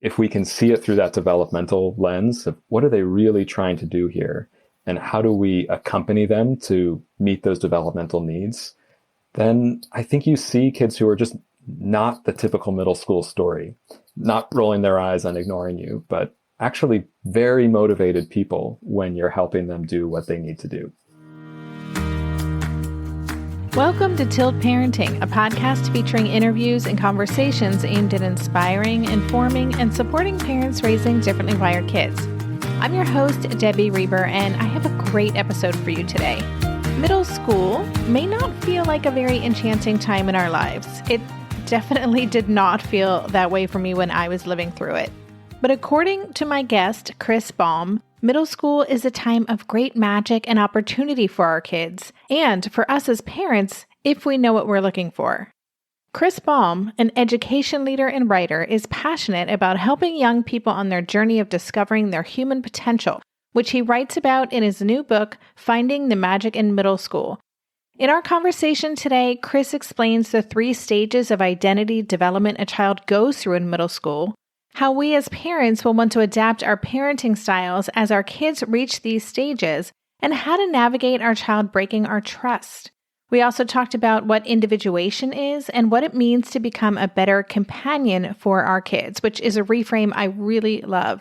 if we can see it through that developmental lens of what are they really trying to do here and how do we accompany them to meet those developmental needs, then I think you see kids who are just not the typical middle school story, not rolling their eyes and ignoring you, but actually very motivated people when you're helping them do what they need to do. Welcome to Tilt Parenting, a podcast featuring interviews and conversations aimed at inspiring, informing, and supporting parents raising differently wired kids. I'm your host, Debbie Reber, and I have a great episode for you today. Middle school may not feel like a very enchanting time in our lives. It definitely did not feel that way for me when I was living through it. But according to my guest, Chris Balme, middle school is a time of great magic and opportunity for our kids, and for us as parents, if we know what we're looking for. Chris Balme, an education leader and writer, is passionate about helping young people on their journey of discovering their human potential, which he writes about in his new book, Finding the Magic in Middle School. In our conversation today, Chris explains the 3 stages of identity development a child goes through in middle school, how we as parents will want to adapt our parenting styles as our kids reach these stages, and how to navigate our child breaking our trust. We also talked about what individuation is and what it means to become a better companion for our kids, which is a reframe I really love.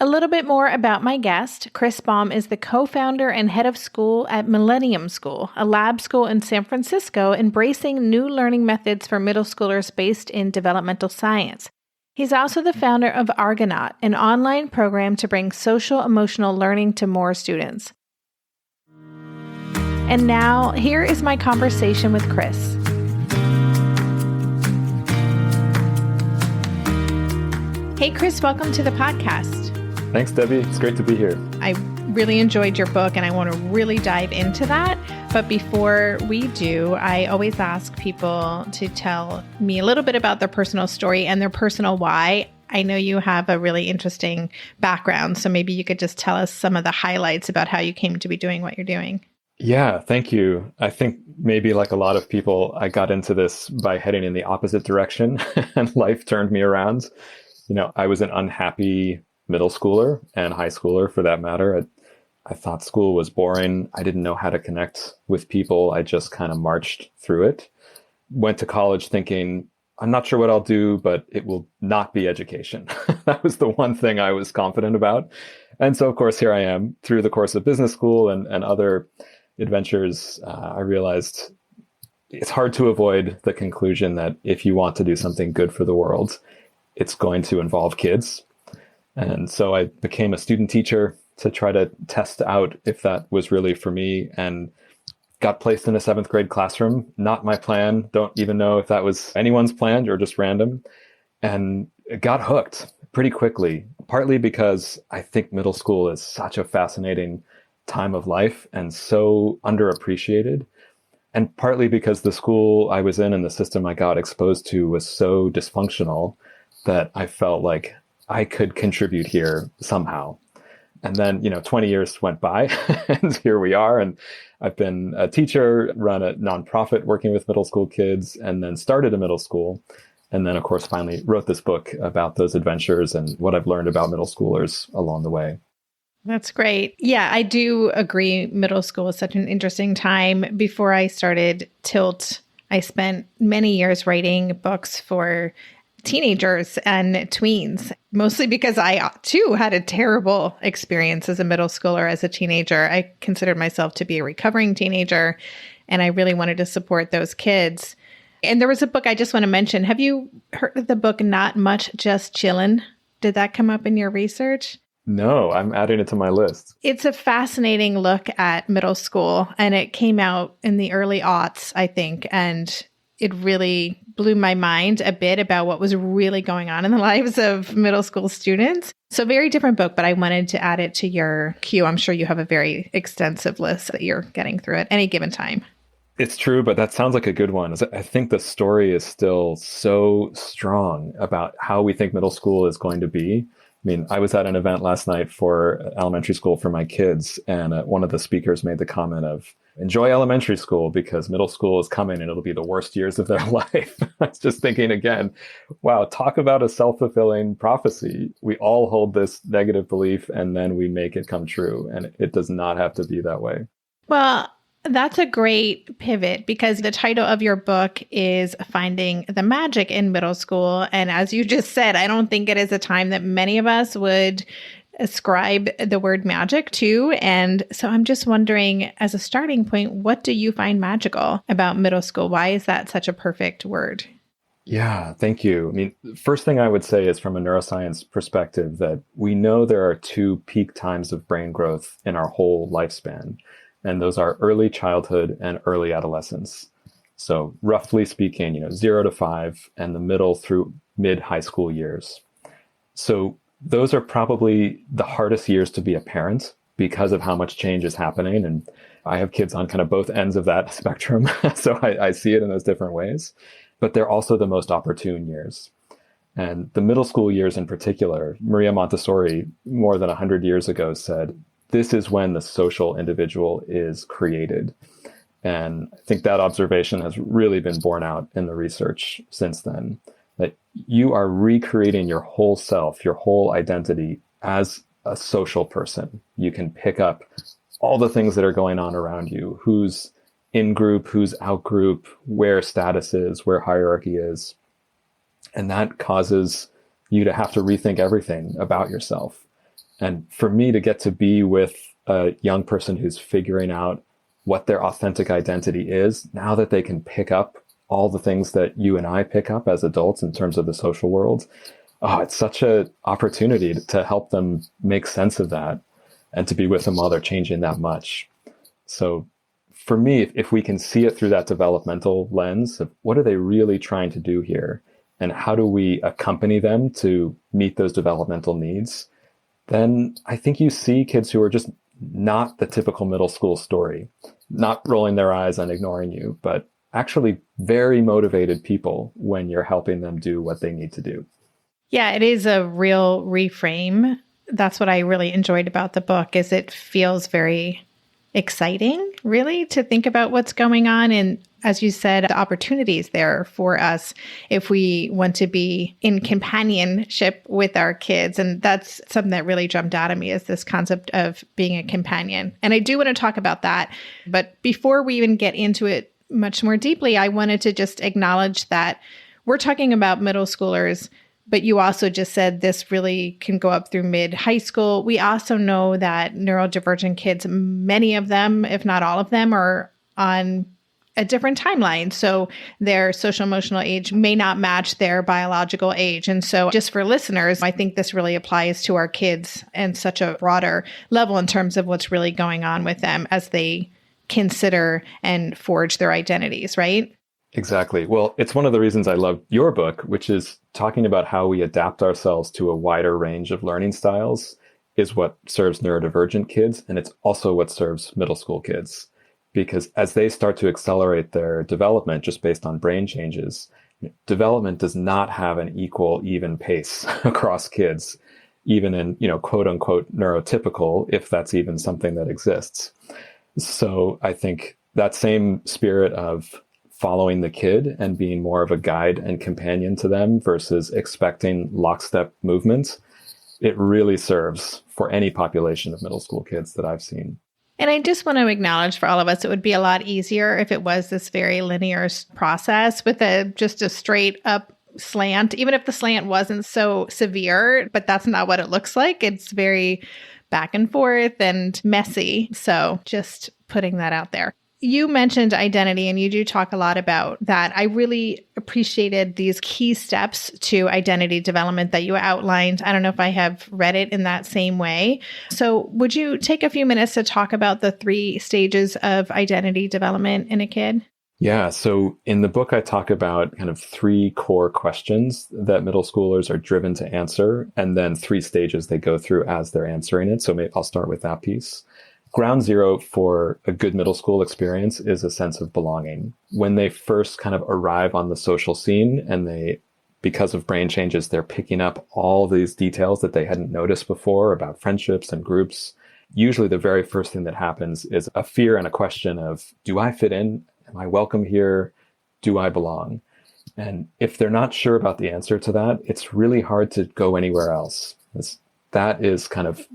A little bit more about my guest. Chris Balme is the co-founder and head of school at Millennium School, a lab school in San Francisco embracing new learning methods for middle schoolers based in developmental science. He's also the founder of Argonaut, an online program to bring social-emotional learning to more students. And now, here is my conversation with Chris. Hey, Chris, welcome to the podcast. Thanks, Debbie. It's great to be here. I really enjoyed your book, and I want to really dive into that. But before we do, I always ask people to tell me a little bit about their personal story and their personal why. I know you have a really interesting background, so maybe you could just tell us some of the highlights about how you came to be doing what you're doing. Yeah, thank you. I think maybe like a lot of people, I got into this by heading in the opposite direction and life turned me around. You know, I was an unhappy middle schooler and high schooler for that matter. I thought school was boring. I didn't know how to connect with people. I just kind of marched through it. Went to college thinking, I'm not sure what I'll do, but it will not be education. That was the one thing I was confident about. And so, of course, here I am through the course of business school and other adventures. I realized it's hard to avoid the conclusion that if you want to do something good for the world, it's going to involve kids. And so I became a student teacher to try to test out if that was really for me, and got placed in a 7th grade classroom. Not my plan. Don't even know if that was anyone's plan or just random. And got hooked pretty quickly, partly because I think middle school is such a fascinating time of life and so underappreciated. And partly because the school I was in and the system I got exposed to was so dysfunctional that I felt like I could contribute here somehow. And then, 20 years went by and here we are. And I've been a teacher, run a nonprofit working with middle school kids, and then started a middle school. And then, of course, finally wrote this book about those adventures and what I've learned about middle schoolers along the way. That's great. Yeah, I do agree. Middle school is such an interesting time. Before I started Tilt, I spent many years writing books for teenagers and tweens, mostly because I too had a terrible experience as a middle schooler, as a teenager. I considered myself to be a recovering teenager, and I really wanted to support those kids. And there was a book I just want to mention. Have you heard of the book, Not Much, Just Chillin'? Did that come up in your research? No, I'm adding it to my list. It's a fascinating look at middle school, and it came out in the early aughts, I think, and it really blew my mind a bit about what was really going on in the lives of middle school students. So very different book, but I wanted to add it to your queue. I'm sure you have a very extensive list that you're getting through at any given time. It's true, but that sounds like a good one. I think the story is still so strong about how we think middle school is going to be. I mean, I was at an event last night for elementary school for my kids, and one of the speakers made the comment of, enjoy elementary school because middle school is coming and it'll be the worst years of their life. I was just thinking again, wow, talk about a self-fulfilling prophecy. We all hold this negative belief and then we make it come true. And it does not have to be that way. Well, that's a great pivot because the title of your book is Finding the Magic in Middle School. And as you just said, I don't think it is a time that many of us would ascribe the word magic to. And so I'm just wondering, as a starting point, what do you find magical about middle school? Why is that such a perfect word? Yeah, thank you. I mean, first thing I would say is from a neuroscience perspective that we know there are two peak times of brain growth in our whole lifespan. And those are early childhood and early adolescence. So roughly speaking, 0 to 5 and the middle through mid high school years. So those are probably the hardest years to be a parent because of how much change is happening. And I have kids on kind of both ends of that spectrum. So I see it in those different ways, but they're also the most opportune years. And the middle school years in particular, Maria Montessori, more than 100 years ago, said, this is when the social individual is created. And I think that observation has really been borne out in the research since then, that you are recreating your whole self, your whole identity as a social person. You can pick up all the things that are going on around you, who's in group, who's out group, where status is, where hierarchy is. And that causes you to have to rethink everything about yourself. And for me to get to be with a young person who's figuring out what their authentic identity is, now that they can pick up all the things that you and I pick up as adults in terms of the social world, it's such an opportunity to help them make sense of that and to be with them while they're changing that much. So for me, if we can see it through that developmental lens of what are they really trying to do here and how do we accompany them to meet those developmental needs, then I think you see kids who are just not the typical middle school story, not rolling their eyes and ignoring you, but actually very motivated people when you're helping them do what they need to do. Yeah, it is a real reframe. That's what I really enjoyed about the book is it feels very exciting, really, to think about what's going on. And as you said, the opportunities there for us if we want to be in companionship with our kids. And that's something that really jumped out at me is this concept of being a companion. And I do want to talk about that. But before we even get into it much more deeply, I wanted to just acknowledge that we're talking about middle schoolers, but you also just said this really can go up through mid high school. We also know that neurodivergent kids, many of them, if not all of them, are on a different timeline. So their social emotional age may not match their biological age. And so just for listeners, I think this really applies to our kids and such a broader level in terms of what's really going on with them as they consider and forge their identities, right? Exactly. Well, it's one of the reasons I love your book, which is talking about how we adapt ourselves to a wider range of learning styles is what serves neurodivergent kids. And it's also what serves middle school kids. Because as they start to accelerate their development just based on brain changes, development does not have an equal, even pace across kids, even in, quote unquote, neurotypical, if that's even something that exists. So I think that same spirit of following the kid and being more of a guide and companion to them versus expecting lockstep movement, it really serves for any population of middle school kids that I've seen. And I just want to acknowledge for all of us, it would be a lot easier if it was this very linear process with just a straight up slant, even if the slant wasn't so severe, but that's not what it looks like. It's very back and forth and messy. So just putting that out there. You mentioned identity, and you do talk a lot about that. I really appreciated these key steps to identity development that you outlined. I don't know if I have read it in that same way. So would you take a few minutes to talk about the 3 stages of identity development in a kid? Yeah. So in the book, I talk about kind of 3 core questions that middle schoolers are driven to answer, and then 3 stages they go through as they're answering it. So maybe I'll start with that piece. Ground zero for a good middle school experience is a sense of belonging. When they first kind of arrive on the social scene and because of brain changes, they're picking up all these details that they hadn't noticed before about friendships and groups. usually the very first thing that happens is a fear and a question of, do I fit in? Am I welcome here? Do I belong? And if they're not sure about the answer to that, it's really hard to go anywhere else. That is kind of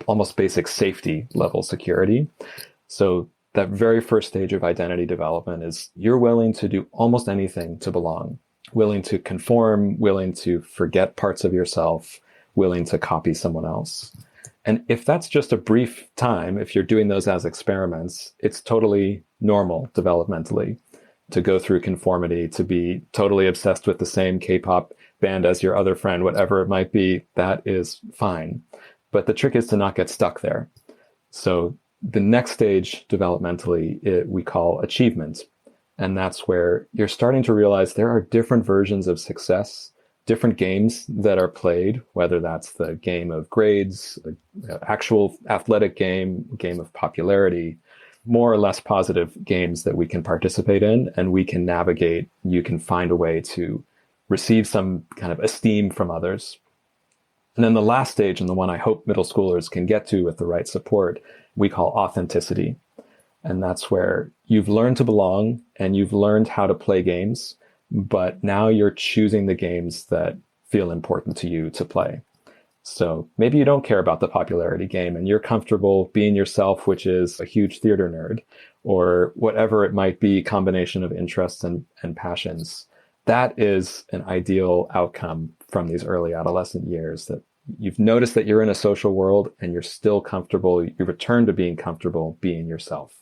almost basic safety level security. So that very first stage of identity development is you're willing to do almost anything to belong, willing to conform, willing to forget parts of yourself, willing to copy someone else. And if that's just a brief time, if you're doing those as experiments, it's totally normal developmentally to go through conformity, to be totally obsessed with the same K-pop band as your other friend, whatever it might be. That is fine. But the trick is to not get stuck there. So the next stage developmentally, we call achievement. And that's where you're starting to realize there are different versions of success, different games that are played, whether that's the game of grades, the actual athletic game of popularity, more or less positive games that we can participate in and we can navigate. You can find a way to receive some kind of esteem from others. And then the last stage, and the one I hope middle schoolers can get to with the right support, we call authenticity. And that's where you've learned to belong and you've learned how to play games, but now you're choosing the games that feel important to you to play. So maybe you don't care about the popularity game and you're comfortable being yourself, which is a huge theater nerd, or whatever it might be, combination of interests and passions. That is an ideal outcome from these early adolescent years, that you've noticed that you're in a social world and you're still comfortable. You return to being comfortable being yourself.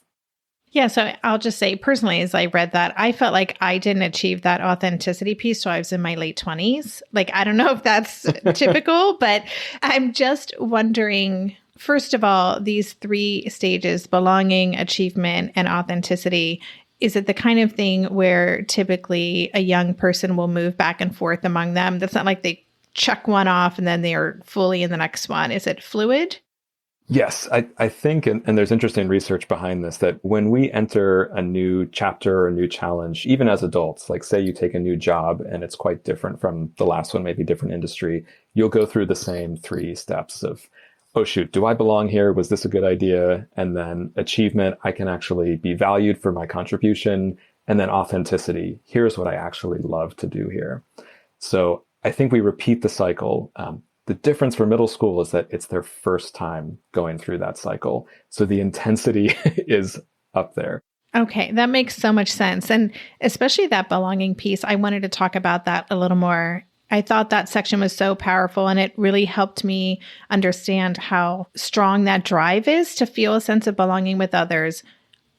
Yeah, so I'll just say personally, as I read that, I felt like I didn't achieve that authenticity piece till I was in my late 20s. Like, I don't know if that's typical, but I'm just wondering, first of all, these three stages, belonging, achievement, and authenticity, is it the kind of thing where typically a young person will move back and forth among them? That's not like they check one off and then they are fully in the next one. Is it fluid? Yes, I think, and there's interesting research behind this, that when we enter a new chapter or a new challenge, even as adults, like say you take a new job and it's quite different from the last one, maybe different industry, you'll go through the same three steps of, oh shoot, do I belong here? Was this a good idea? And then achievement, I can actually be valued for my contribution. And then authenticity, here's what I actually love to do here. So I think we repeat the cycle. The difference for middle school is that it's their first time going through that cycle. So the intensity is up there. Okay, that makes so much sense. And especially that belonging piece, I wanted to talk about that a little more. I thought that section was so powerful and it really helped me understand how strong that drive is to feel a sense of belonging with others.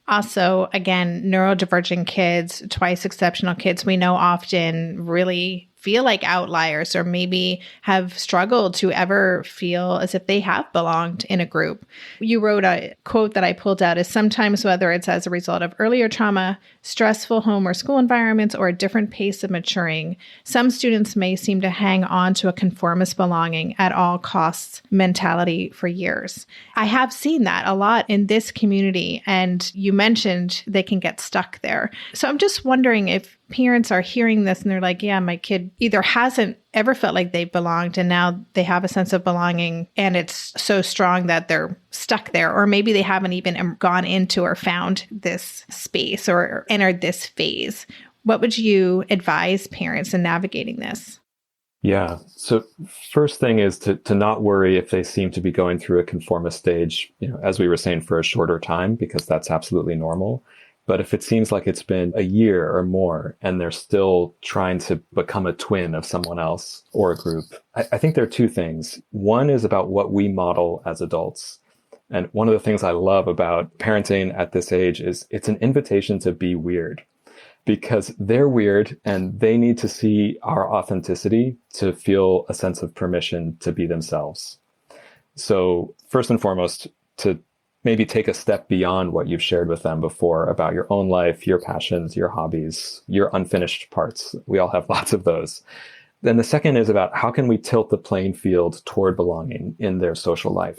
Also, again, neurodivergent kids, twice exceptional kids, we know often really feel like outliers or maybe have struggled to ever feel as if they have belonged in a group. You wrote a quote that I pulled out is sometimes whether it's as a result of earlier trauma, stressful home or school environments, or a different pace of maturing, some students may seem to hang on to a conformist belonging at all costs mentality for years. I have seen that a lot in this community, and you mentioned they can get stuck there. So I'm just wondering if parents are hearing this and they're like, yeah, my kid either hasn't ever felt like they belonged and now they have a sense of belonging and it's so strong that they're stuck there, or maybe they haven't even gone into or found this space or entered this phase. What would you advise parents in navigating this? Yeah. So first thing is to not worry if they seem to be going through a conformist stage, as we were saying, for a shorter time, because that's absolutely normal. But if it seems like it's been a year or more and they're still trying to become a twin of someone else or a group, I think there are two things. One is about what we model as adults. And one of the things I love about parenting at this age is it's an invitation to be weird, because they're weird and they need to see our authenticity to feel a sense of permission to be themselves. So first and foremost, to maybe take a step beyond what you've shared with them before about your own life, your passions, your hobbies, your unfinished parts. We all have lots of those. Then the second is about how can we tilt the playing field toward belonging in their social life.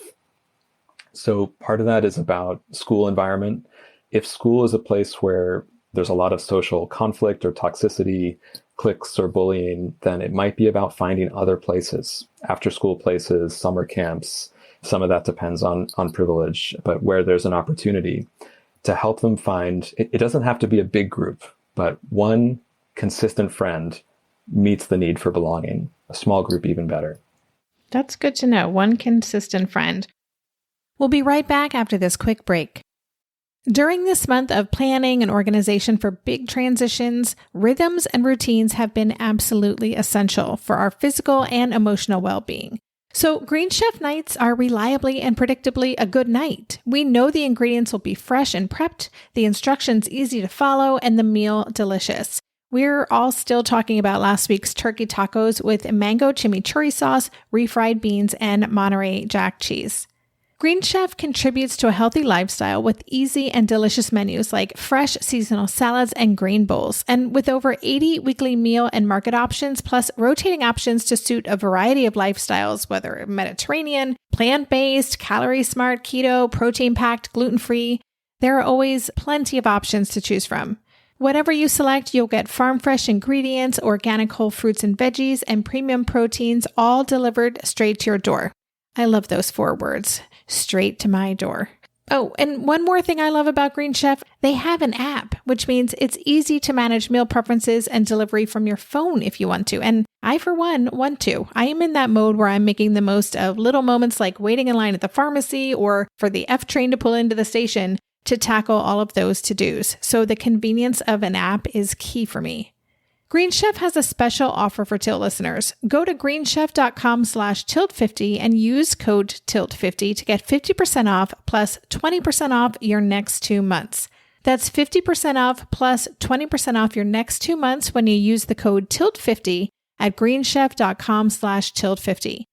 So part of that is about school environment. If school is a place where there's a lot of social conflict or toxicity, cliques or bullying, then it might be about finding other places, after school places, summer camps, Some of that depends on privilege, but where there's an opportunity to help them find, it doesn't have to be a big group, but one consistent friend meets the need for belonging. A small group, even better. That's good to know. One consistent friend. We'll be right back after this quick break. During this month of planning and organization for big transitions, rhythms and routines have been absolutely essential for our physical and emotional well-being. So Green Chef nights are reliably and predictably a good night. We know the ingredients will be fresh and prepped, the instructions easy to follow, and the meal delicious. We're all still talking about last week's turkey tacos with mango chimichurri sauce, refried beans, and Monterey Jack cheese. Green Chef contributes to a healthy lifestyle with easy and delicious menus like fresh seasonal salads and grain bowls. And with over 80 weekly meal and market options, plus rotating options to suit a variety of lifestyles, whether Mediterranean, plant-based, calorie-smart, keto, protein-packed, gluten-free, there are always plenty of options to choose from. Whatever you select, you'll get farm-fresh ingredients, organic whole fruits and veggies, and premium proteins, all delivered straight to your door. I love those 4 words, straight to my door. Oh, and one more thing I love about Green Chef, they have an app, which means it's easy to manage meal preferences and delivery from your phone if you want to. And I, for one, want to. I am in that mode where I'm making the most of little moments like waiting in line at the pharmacy or for the F train to pull into the station to tackle all of those to-dos. So the convenience of an app is key for me. Green Chef has a special offer for Tilt listeners. Go to greenchef.com/tilt50 and use code TILT50 to get 50% off plus 20% off your next 2 months. That's 50% off plus 20% off your next 2 months when you use the code TILT50 at greenchef.com/tilt50.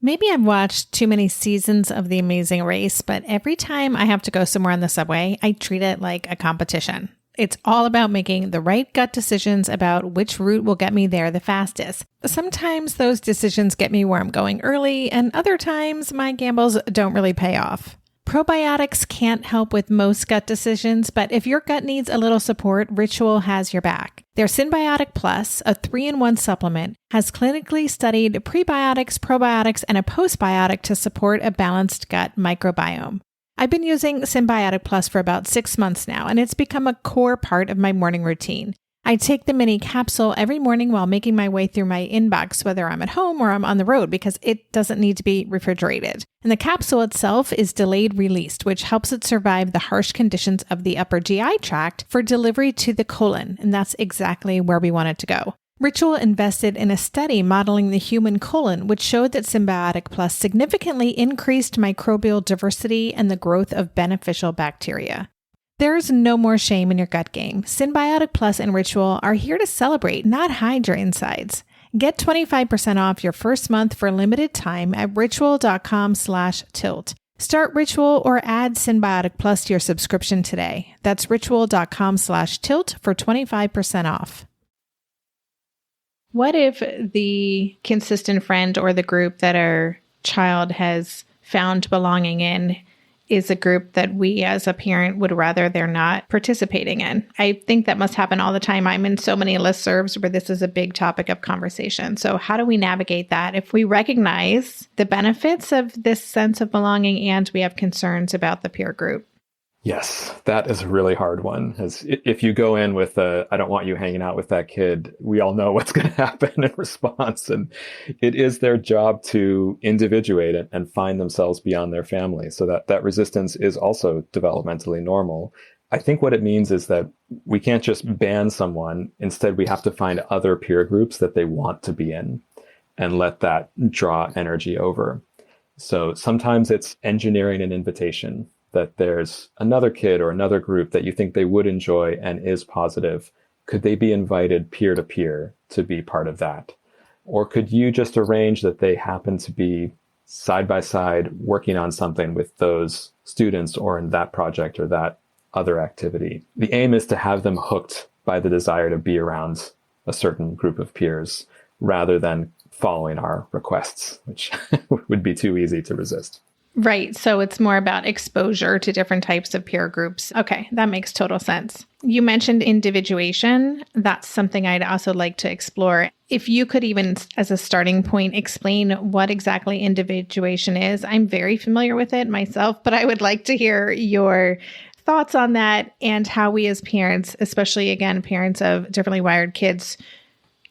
Maybe I've watched too many seasons of The Amazing Race, but every time I have to go somewhere on the subway, I treat it like a competition. It's all about making the right gut decisions about which route will get me there the fastest. Sometimes those decisions get me where I'm going early, and other times my gambles don't really pay off. Probiotics can't help with most gut decisions, but if your gut needs a little support, Ritual has your back. Their Synbiotic Plus, a 3-in-1 supplement, has clinically studied prebiotics, probiotics, and a postbiotic to support a balanced gut microbiome. I've been using Synbiotic Plus for about 6 months now, and it's become a core part of my morning routine. I take the mini capsule every morning while making my way through my inbox, whether I'm at home or I'm on the road, because it doesn't need to be refrigerated. And the capsule itself is delayed released, which helps it survive the harsh conditions of the upper GI tract for delivery to the colon, and that's exactly where we want it to go. Ritual invested in a study modeling the human colon, which showed that Synbiotic Plus significantly increased microbial diversity and the growth of beneficial bacteria. There's no more shame in your gut game. Synbiotic Plus and Ritual are here to celebrate, not hide your insides. Get 25% off your first month for a limited time at ritual.com/tilt. Start Ritual or add Synbiotic Plus to your subscription today. That's ritual.com/tilt for 25% off. What if the consistent friend or the group that our child has found belonging in is a group that we as a parent would rather they're not participating in? I think that must happen all the time. I'm in so many listservs where this is a big topic of conversation. So how do we navigate that if we recognize the benefits of this sense of belonging and we have concerns about the peer group? Yes, that is a really hard one. As if you go in with I don't want you hanging out with that kid, we all know what's going to happen in response. And it is their job to individuate it and find themselves beyond their family. So that resistance is also developmentally normal. I think what it means is that we can't just ban someone. Instead, we have to find other peer groups that they want to be in and let that draw energy over. So sometimes it's engineering an invitation, that there's another kid or another group that you think they would enjoy and is positive. Could they be invited peer to peer to be part of that? Or could you just arrange that they happen to be side by side working on something with those students or in that project or that other activity? The aim is to have them hooked by the desire to be around a certain group of peers rather than following our requests, which would be too easy to resist. Right. So it's more about exposure to different types of peer groups. Okay, that makes total sense. You mentioned individuation. That's something I'd also like to explore. if you could even, as a starting point, explain what exactly individuation is. I'm very familiar with it myself, but I would like to hear your thoughts on that and how we as parents, especially again, parents of differently wired kids,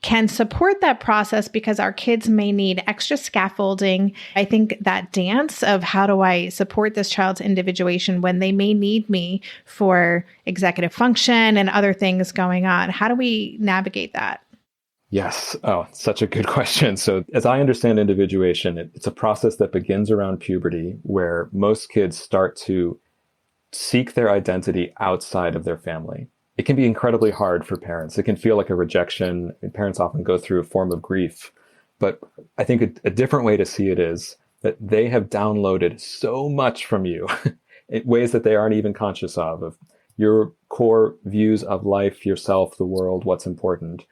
can support that process because our kids may need extra scaffolding. I think that dance of how do I support this child's individuation when they may need me for executive function and other things going on? How do we navigate that? Yes. Oh, such a good question. So as I understand individuation, it's a process that begins around puberty where most kids start to seek their identity outside of their family. It can be incredibly hard for parents. It can feel like a rejection. And parents often go through a form of grief. But I think a different way to see it is that they have downloaded so much from you in ways that they aren't even conscious of your core views of life, yourself, the world, what's important.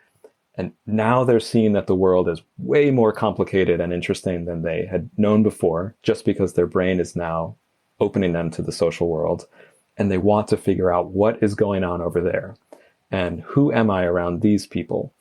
And now they're seeing that the world is way more complicated and interesting than they had known before, just because their brain is now opening them to the social world. And they want to figure out what is going on over there and who am I around these people.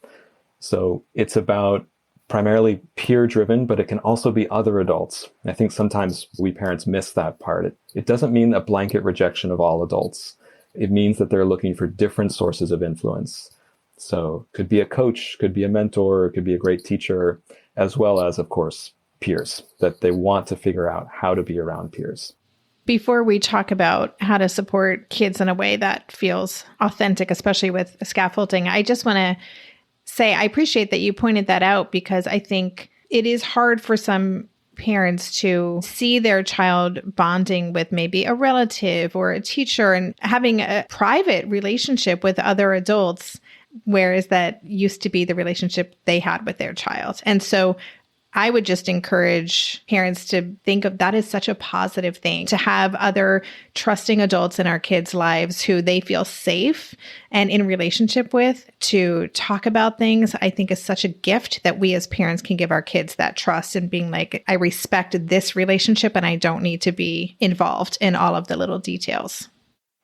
So it's about primarily peer driven, but it can also be other adults. And I think sometimes we parents miss that part. It doesn't mean a blanket rejection of all adults. It means that they're looking for different sources of influence. So could be a coach, could be a mentor, could be a great teacher, as well as, of course, peers, that they want to figure out how to be around peers. Before we talk about how to support kids in a way that feels authentic, especially with scaffolding, I just want to say I appreciate that you pointed that out because I think it is hard for some parents to see their child bonding with maybe a relative or a teacher and having a private relationship with other adults, whereas that used to be the relationship they had with their child. And so I would just encourage parents to think of that as such a positive thing, to have other trusting adults in our kids' lives who they feel safe and in relationship with to talk about things. I think is such a gift that we as parents can give our kids, that trust and being like, I respect this relationship and I don't need to be involved in all of the little details.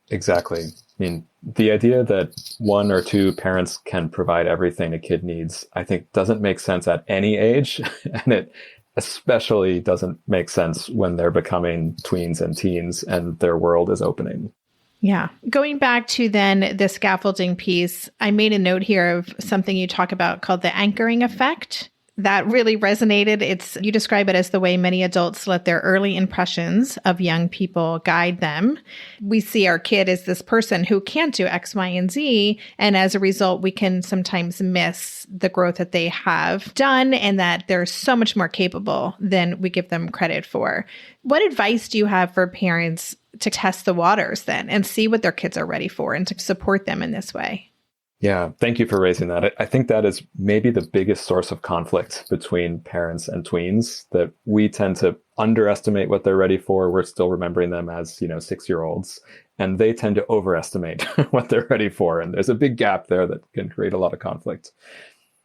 Exactly. I mean, the idea that one or two parents can provide everything a kid needs, I think doesn't make sense at any age. And it especially doesn't make sense when they're becoming tweens and teens and their world is opening. Yeah. Going back to then the scaffolding piece, I made a note here of something you talk about called the anchoring effect. That really resonated. You describe it as the way many adults let their early impressions of young people guide them. We see our kid as this person who can't do X, Y, and Z. And as a result, we can sometimes miss the growth that they have done and that they're so much more capable than we give them credit for. What advice do you have for parents to test the waters then and see what their kids are ready for and to support them in this way? Yeah, thank you for raising that. I think that is maybe the biggest source of conflict between parents and tweens, that we tend to underestimate what they're ready for. We're still remembering them as, 6-year-olds, and they tend to overestimate what they're ready for. And there's a big gap there that can create a lot of conflict.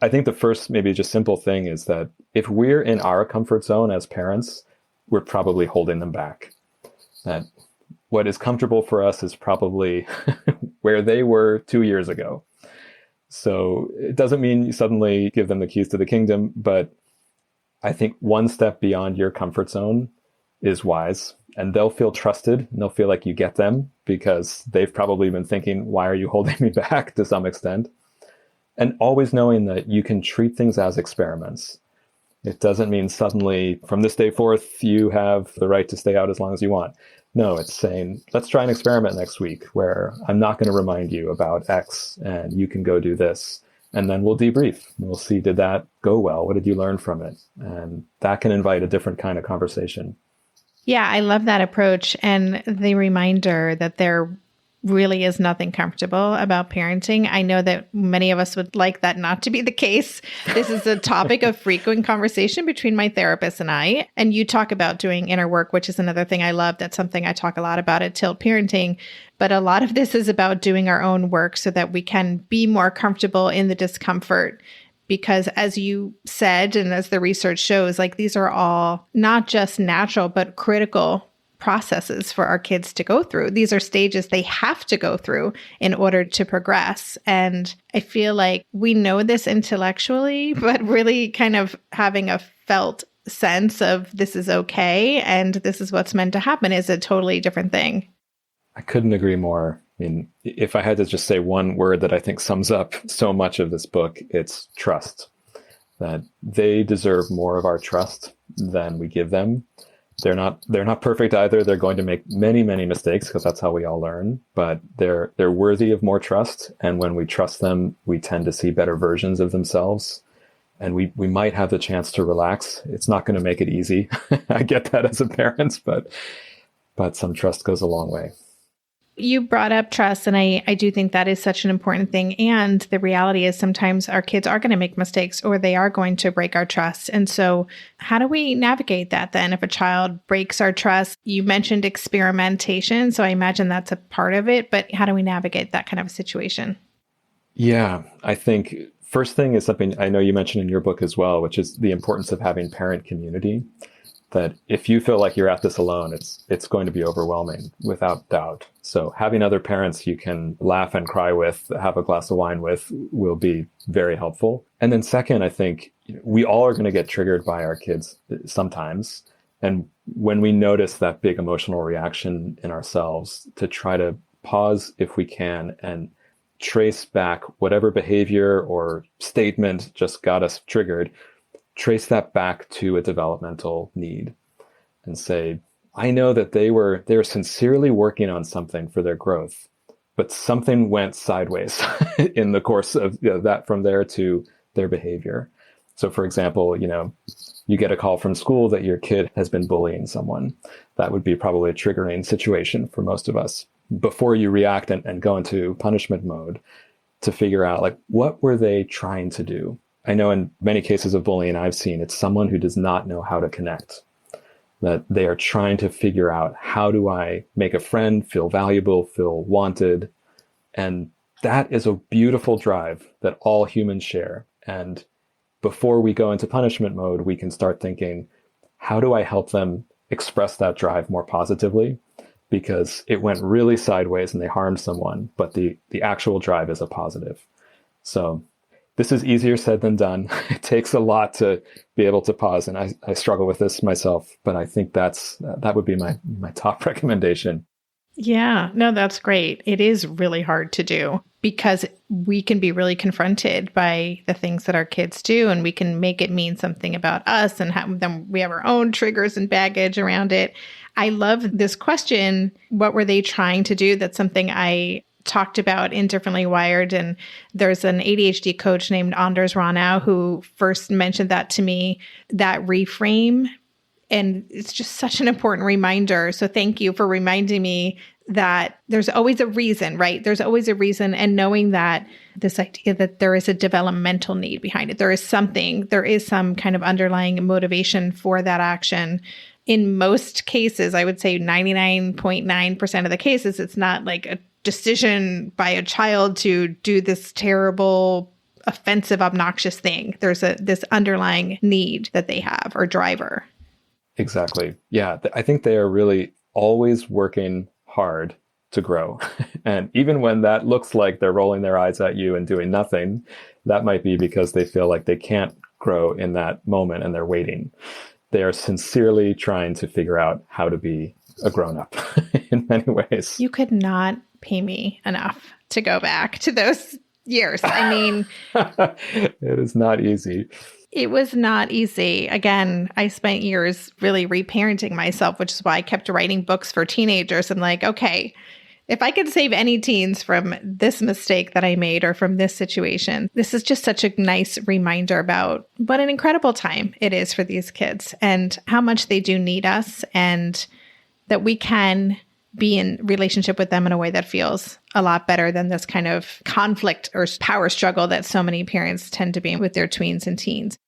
I think the first, maybe just simple thing is that if we're in our comfort zone as parents, we're probably holding them back. That what is comfortable for us is probably where they were 2 years ago. So it doesn't mean you suddenly give them the keys to the kingdom, but I think one step beyond your comfort zone is wise, and they'll feel trusted and they'll feel like you get them because they've probably been thinking, why are you holding me back to some extent? And always knowing that you can treat things as experiments. It doesn't mean suddenly from this day forth, you have the right to stay out as long as you want. No, it's saying, let's try an experiment next week where I'm not going to remind you about X and you can go do this. And then we'll debrief. We'll see, did that go well? What did you learn from it? And that can invite a different kind of conversation. Yeah, I love that approach and the reminder that there really is nothing comfortable about parenting. I know that many of us would like that not to be the case. This is a topic of frequent conversation between my therapist and I. And you talk about doing inner work, which is another thing I love. That's something I talk a lot about at Tilt Parenting. But a lot of this is about doing our own work so that we can be more comfortable in the discomfort. Because as you said, and as the research shows, like these are all not just natural, but critical processes for our kids to go through. These are stages they have to go through in order to progress. And I feel like we know this intellectually, but really kind of having a felt sense of this is okay and this is what's meant to happen is a totally different thing. I couldn't agree more. I mean, if I had to just say one word that I think sums up so much of this book, it's trust. That they deserve more of our trust than we give them. They're not perfect either. They're going to make many, many mistakes because that's how we all learn, but they're worthy of more trust. And when we trust them, we tend to see better versions of themselves. And we might have the chance to relax. It's not going to make it easy. I get that as a parent, but some trust goes a long way. You brought up trust, and I do think that is such an important thing. And the reality is sometimes our kids are going to make mistakes or they are going to break our trust. And so how do we navigate that then if a child breaks our trust? You mentioned experimentation, so I imagine that's a part of it, but how do we navigate that kind of a situation? Yeah, I think first thing is something I know you mentioned in your book as well, which is the importance of having parent community. That if you feel like you're at this alone, it's going to be overwhelming without doubt. So having other parents you can laugh and cry with, have a glass of wine with, will be very helpful. And then second, I think we all are going to get triggered by our kids sometimes. And when we notice that big emotional reaction in ourselves, to try to pause if we can and trace back whatever behavior or statement just got us triggered, trace that back to a developmental need and say, I know that they were sincerely working on something for their growth, but something went sideways in the course of that from there to their behavior. So for example, you get a call from school that your kid has been bullying someone. That would be probably a triggering situation for most of us. Before you react and go into punishment mode, to figure out like, what were they trying to do? I know in many cases of bullying I've seen, it's someone who does not know how to connect, that they are trying to figure out, how do I make a friend feel valuable, feel wanted? And that is a beautiful drive that all humans share. And before we go into punishment mode, we can start thinking, how do I help them express that drive more positively? Because it went really sideways and they harmed someone, but the actual drive is a positive. So this is easier said than done. It takes a lot to be able to pause. And I struggle with this myself, but I think that would be my top recommendation. Yeah, no, that's great. It is really hard to do because we can be really confronted by the things that our kids do, and we can make it mean something about us, and then we have our own triggers and baggage around it. I love this question. What were they trying to do? That's something I talked about in Differently Wired. And there's an ADHD coach named Anders Ronau who first mentioned that to me, that reframe. And it's just such an important reminder. So thank you for reminding me that there's always a reason, right? There's always a reason. And knowing that this idea that there is a developmental need behind it, there is some kind of underlying motivation for that action. In most cases, I would say 99.9% of the cases, it's not like a decision by a child to do this terrible, offensive, obnoxious thing. There's this underlying need that they have, or driver. Exactly. Yeah. I think they are really always working hard to grow. And even when that looks like they're rolling their eyes at you and doing nothing, that might be because they feel like they can't grow in that moment and they're waiting. They are sincerely trying to figure out how to be a grown-up in many ways. You could not pay me enough to go back to those years. I mean, it is not easy. It was not easy. Again, I spent years really reparenting myself, which is why I kept writing books for teenagers. I'm like, okay, if I could save any teens from this mistake that I made or from this situation, this is just such a nice reminder about what an incredible time it is for these kids and how much they do need us, and that we can be in relationship with them in a way that feels a lot better than this kind of conflict or power struggle that so many parents tend to be in with their tweens and teens.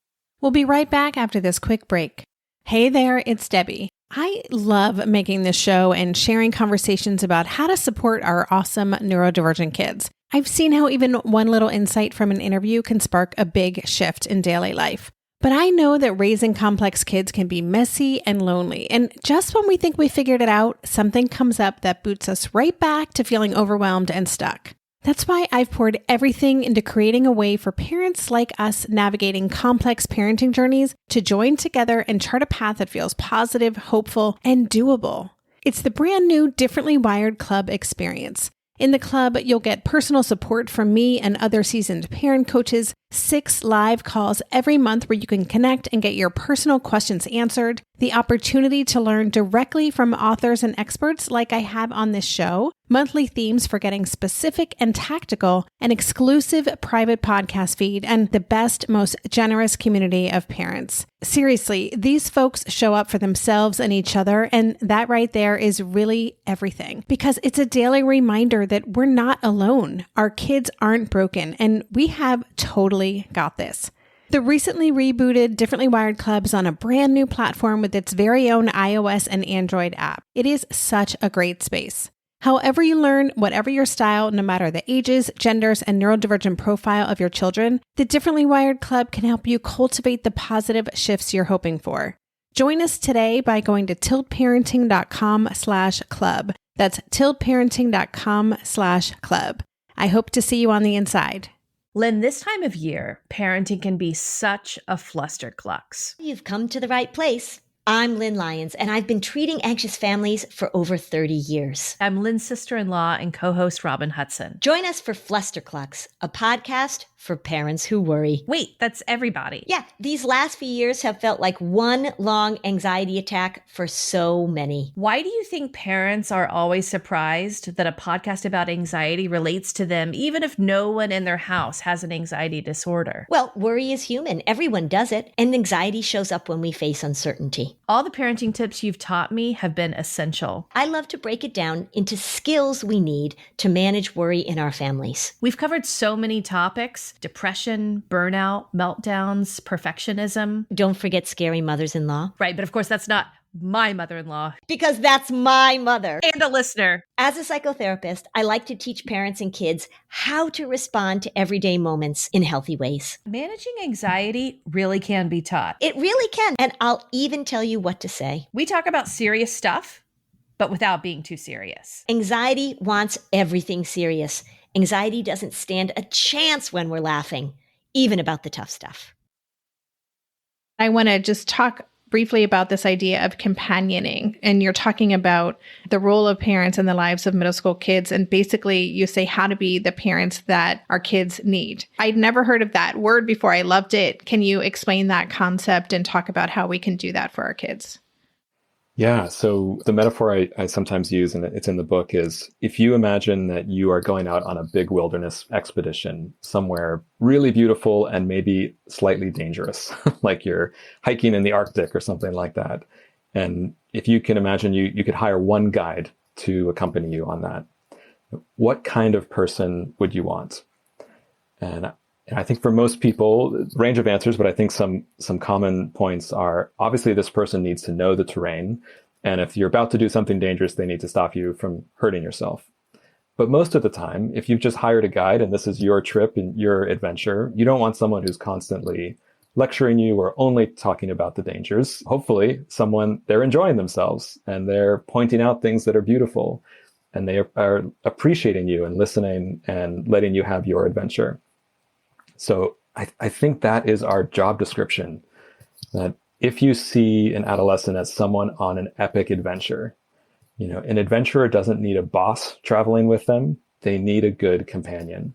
We'll be right back after this quick break. Hey there, it's Debbie. I love making this show and sharing conversations about how to support our awesome neurodivergent kids. I've seen how even one little insight from an interview can spark a big shift in daily life. But I know that raising complex kids can be messy and lonely. And just when we think we figured it out, something comes up that boots us right back to feeling overwhelmed and stuck. That's why I've poured everything into creating a way for parents like us navigating complex parenting journeys to join together and chart a path that feels positive, hopeful, and doable. It's the brand new Differently Wired Club experience. In the club, you'll get personal support from me and other seasoned parent coaches, 6 live calls every month where you can connect and get your personal questions answered, the opportunity to learn directly from authors and experts like I have on this show, monthly themes for getting specific and tactical, an exclusive private podcast feed, and the best, most generous community of parents. Seriously, these folks show up for themselves and each other, and that right there is really everything. Because it's a daily reminder that we're not alone. Our kids aren't broken, and we have totally got this. The recently rebooted Differently Wired Club is on a brand new platform with its very own iOS and Android app. It is such a great space. However you learn, whatever your style, no matter the ages, genders, and neurodivergent profile of your children, the Differently Wired Club can help you cultivate the positive shifts you're hoping for. Join us today by going to tiltparenting.com/club. That's tiltparenting.com/club. I hope to see you on the inside. Lynn, this time of year, parenting can be such a flusterclux. You've come to the right place. I'm Lynn Lyons, and I've been treating anxious families for over 30 years. I'm Lynn's sister-in-law and co-host Robin Hudson. Join us for Flusterclux, a podcast for parents who worry. Wait, that's everybody. Yeah, these last few years have felt like one long anxiety attack for so many. Why do you think parents are always surprised that a podcast about anxiety relates to them, even if no one in their house has an anxiety disorder? Well, worry is human. Everyone does it, and anxiety shows up when we face uncertainty. All the parenting tips you've taught me have been essential. I love to break it down into skills we need to manage worry in our families. We've covered so many topics: depression, burnout, meltdowns, perfectionism. Don't forget scary mothers-in-law. Right, but of course that's not my mother-in-law. Because that's my mother. And a listener. As a psychotherapist, I like to teach parents and kids how to respond to everyday moments in healthy ways. Managing anxiety really can be taught. It really can. And I'll even tell you what to say. We talk about serious stuff, but without being too serious. Anxiety wants everything serious. Anxiety doesn't stand a chance when we're laughing, even about the tough stuff. I want to just talk briefly about this idea of companioning. And you're talking about the role of parents in the lives of middle school kids. And basically you say how to be the parents that our kids need. I'd never heard of that word before. I loved it. Can you explain that concept and talk about how we can do that for our kids? Yeah. So the metaphor I sometimes use, and it's in the book, is if you imagine that you are going out on a big wilderness expedition somewhere really beautiful and maybe slightly dangerous, like you're hiking in the Arctic or something like that. And if you can imagine you could hire one guide to accompany you on that, what kind of person would you want? And I think for most people, range of answers, but I think some common points are, obviously this person needs to know the terrain. And if you're about to do something dangerous, they need to stop you from hurting yourself. But most of the time, if you've just hired a guide and this is your trip and your adventure, you don't want someone who's constantly lecturing you or only talking about the dangers. Hopefully they're enjoying themselves and they're pointing out things that are beautiful and they are appreciating you and listening and letting you have your adventure. So I think that is our job description, that if you see an adolescent as someone on an epic adventure, an adventurer doesn't need a boss traveling with them. They need a good companion,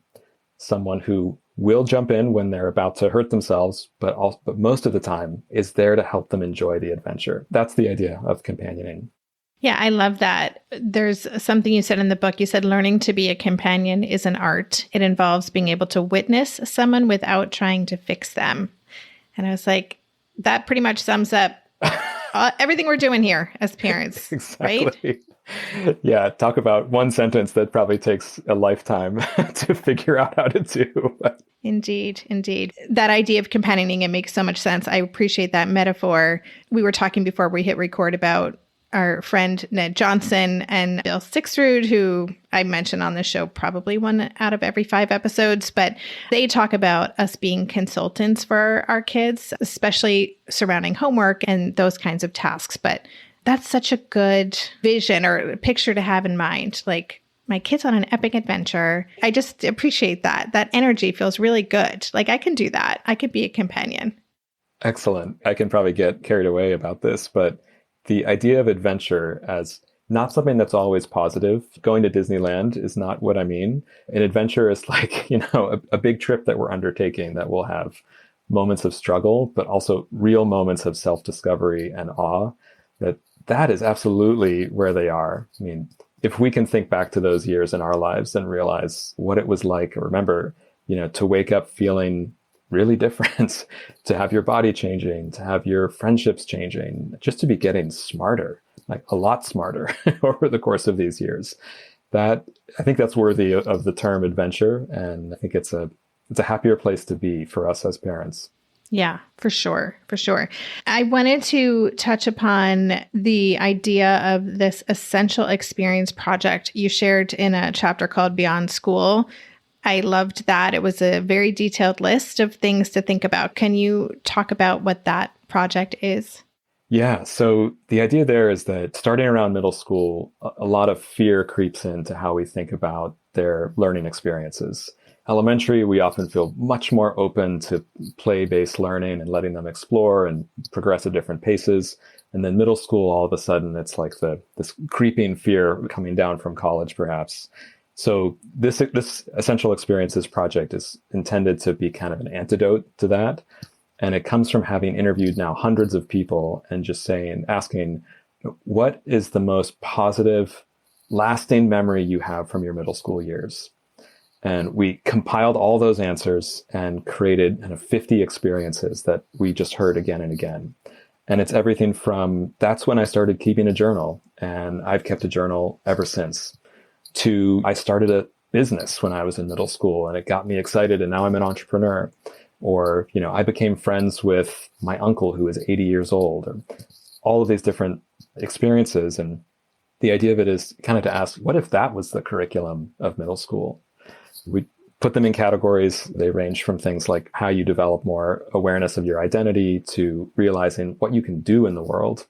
someone who will jump in when they're about to hurt themselves, but most of the time is there to help them enjoy the adventure. That's the idea of companioning. Yeah, I love that. There's something you said in the book. You said learning to be a companion is an art. It involves being able to witness someone without trying to fix them. And I was like, that pretty much sums up everything we're doing here as parents, Exactly. Right? Yeah, talk about one sentence that probably takes a lifetime to figure out how to do. Indeed, indeed. That idea of companioning, it makes so much sense. I appreciate that metaphor. We were talking before we hit record about our friend Ned Johnson and Bill Sixrud, who I mention on the show probably 1 out of every 5 episodes, but they talk about us being consultants for our kids, especially surrounding homework and those kinds of tasks. But that's such a good vision or picture to have in mind. Like, my kid's on an epic adventure. I just appreciate that. That energy feels really good. Like, I can do that. I could be a companion. Excellent. I can probably get carried away about this, but the idea of adventure as not something that's always positive. Going to Disneyland is not what I mean. An adventure is like, a big trip that we're undertaking that will have moments of struggle, but also real moments of self-discovery and awe. That is absolutely where they are. I mean, if we can think back to those years in our lives and realize what it was like, or remember, to wake up feeling really different, to have your body changing, to have your friendships changing, just to be getting smarter, like a lot smarter over the course of these years. I think that's worthy of the term adventure. And I think it's a happier place to be for us as parents. Yeah, for sure. For sure. I wanted to touch upon the idea of this essential experience project you shared in a chapter called Beyond School. I loved that. It was a very detailed list of things to think about. Can you talk about what that project is? Yeah. So the idea there is that starting around middle school, a lot of fear creeps into how we think about their learning experiences. Elementary, we often feel much more open to play-based learning and letting them explore and progress at different paces. And then middle school, all of a sudden, it's like this creeping fear coming down from college, perhaps. So this Essential Experiences project is intended to be kind of an antidote to that. And it comes from having interviewed now hundreds of people and just asking, what is the most positive, lasting memory you have from your middle school years? And we compiled all those answers and created 50 experiences that we just heard again and again. And it's everything from, that's when I started keeping a journal, and I've kept a journal ever since, to I started a business when I was in middle school and it got me excited and now I'm an entrepreneur. Or, I became friends with my uncle who is 80 years old, or all of these different experiences. And the idea of it is kind of to ask, what if that was the curriculum of middle school? We put them in categories. They range from things like how you develop more awareness of your identity to realizing what you can do in the world.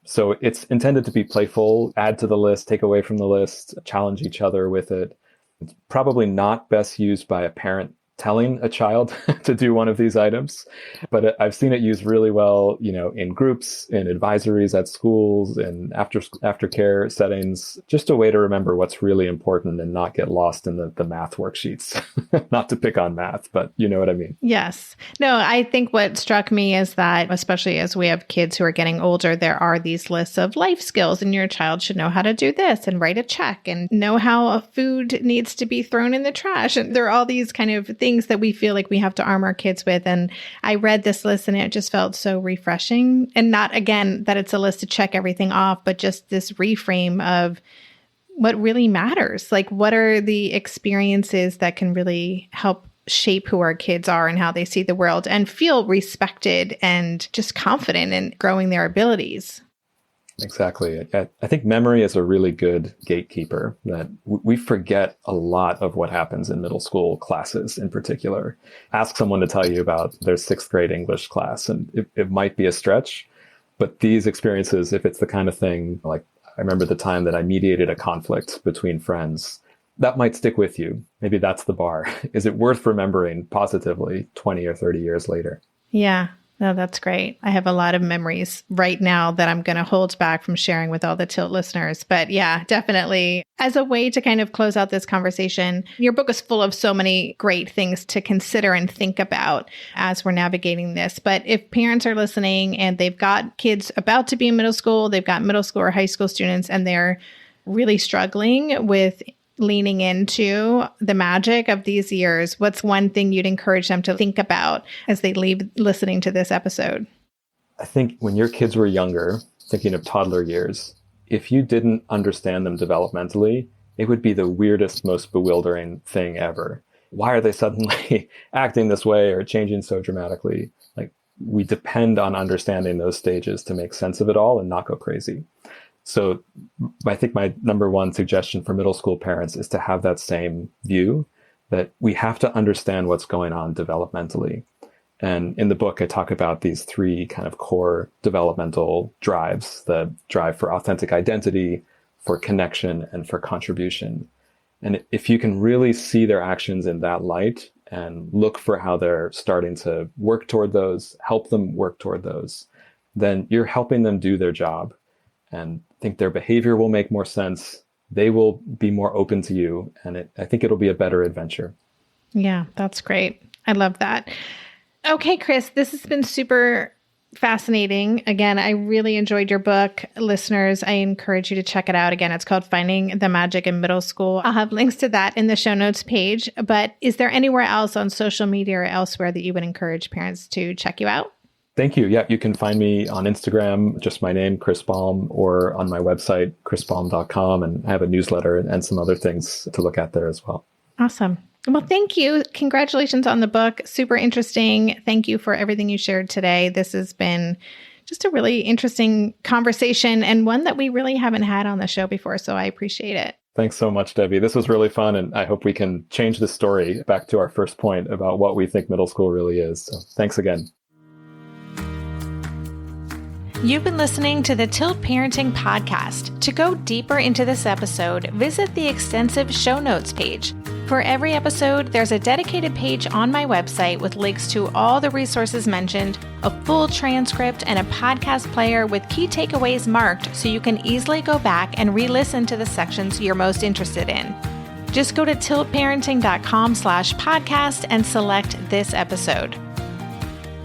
So it's intended to be playful, add to the list, take away from the list, challenge each other with it. It's probably not best used by a parent telling a child to do one of these items, but I've seen it used really well, in groups, in advisories at schools, and aftercare settings, just a way to remember what's really important and not get lost in the math worksheets. Not to pick on math, but you know what I mean? Yes. No, I think what struck me is that, especially as we have kids who are getting older, there are these lists of life skills, and your child should know how to do this and write a check and know how a food needs to be thrown in the trash. And there are all these kind of things that we feel like we have to arm our kids with. And I read this list and it just felt so refreshing. And not, again, that it's a list to check everything off, but just this reframe of what really matters. Like, what are the experiences that can really help shape who our kids are and how they see the world and feel respected and just confident in growing their abilities? Exactly. I think memory is a really good gatekeeper, that we forget a lot of what happens in middle school classes in particular. Ask someone to tell you about their 6th grade English class, and it might be a stretch, but these experiences, if it's the kind of thing, like I remember the time that I mediated a conflict between friends, that might stick with you. Maybe that's the bar. Is it worth remembering positively 20 or 30 years later? Yeah. No, that's great. I have a lot of memories right now that I'm going to hold back from sharing with all the Tilt listeners. But yeah, definitely as a way to kind of close out this conversation, your book is full of so many great things to consider and think about as we're navigating this. But if parents are listening and they've got kids about to be in middle school, they've got middle school or high school students, and they're really struggling with leaning into the magic of these years, what's one thing you'd encourage them to think about as they leave listening to this episode? I think when your kids were younger, thinking of toddler years, if you didn't understand them developmentally, it would be the weirdest, most bewildering thing ever. Why are they suddenly acting this way or changing so dramatically? Like, we depend on understanding those stages to make sense of it all and not go crazy. So I think my number one suggestion for middle school parents is to have that same view, that we have to understand what's going on developmentally. And in the book, I talk about these three kind of core developmental drives: the drive for authentic identity, for connection, and for contribution. And if you can really see their actions in that light and look for how they're starting to work toward those, help them work toward those, then you're helping them do their job. And I think their behavior will make more sense. They will be more open to you. And I think it'll be a better adventure. Yeah, that's great. I love that. Okay, Chris, this has been super fascinating. Again, I really enjoyed your book. Listeners, I encourage you to check it out. Again, it's called Finding the Magic in Middle School. I'll have links to that in the show notes page. But is there anywhere else on social media or elsewhere that you would encourage parents to check you out? Thank you. Yeah, you can find me on Instagram, just my name, Chris Balme, or on my website, chrisbalme.com. And I have a newsletter and some other things to look at there as well. Awesome. Well, thank you. Congratulations on the book. Super interesting. Thank you for everything you shared today. This has been just a really interesting conversation and one that we really haven't had on the show before. So I appreciate it. Thanks so much, Debbie. This was really fun. And I hope we can change the story back to our first point about what we think middle school really is. So thanks again. You've been listening to the Tilt Parenting Podcast. To go deeper into this episode, visit the extensive show notes page. For every episode, there's a dedicated page on my website with links to all the resources mentioned, a full transcript, and a podcast player with key takeaways marked so you can easily go back and re-listen to the sections you're most interested in. Just go to tiltparenting.com/podcast and select this episode.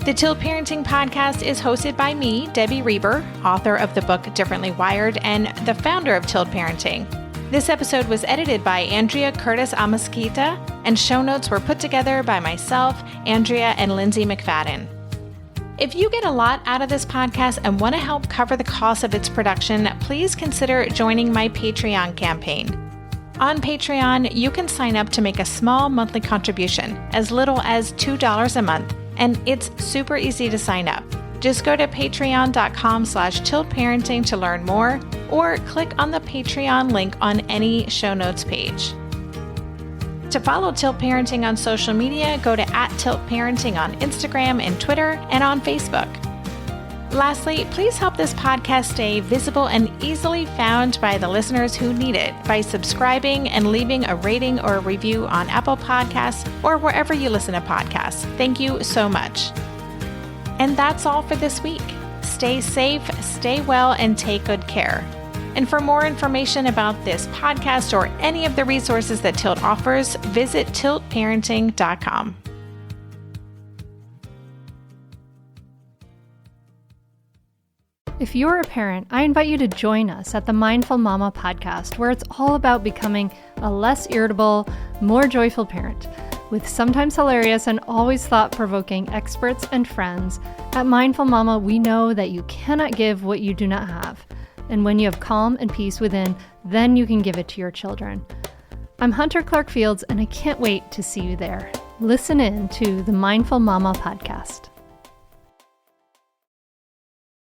The Tilt Parenting Podcast is hosted by me, Debbie Reber, author of the book Differently Wired and the founder of Tilt Parenting. This episode was edited by Andrea Curtis Amasquita, and show notes were put together by myself, Andrea, and Lindsay McFadden. If you get a lot out of this podcast and want to help cover the cost of its production, please consider joining my Patreon campaign. On Patreon, you can sign up to make a small monthly contribution, as little as $2 a month, and it's super easy to sign up. Just go to patreon.com/tiltparenting to learn more, or click on the Patreon link on any show notes page. To follow Tilt Parenting on social media, go to @tiltparenting on Instagram and Twitter, and on Facebook. Lastly, please help this podcast stay visible and easily found by the listeners who need it by subscribing and leaving a rating or a review on Apple Podcasts or wherever you listen to podcasts. Thank you so much. And that's all for this week. Stay safe, stay well, and take good care. And for more information about this podcast or any of the resources that Tilt offers, visit tiltparenting.com. If you're a parent, I invite you to join us at the Mindful Mama podcast, where it's all about becoming a less irritable, more joyful parent. With sometimes hilarious and always thought-provoking experts and friends, at Mindful Mama, we know that you cannot give what you do not have. And when you have calm and peace within, then you can give it to your children. I'm Hunter Clark Fields, and I can't wait to see you there. Listen in to the Mindful Mama podcast.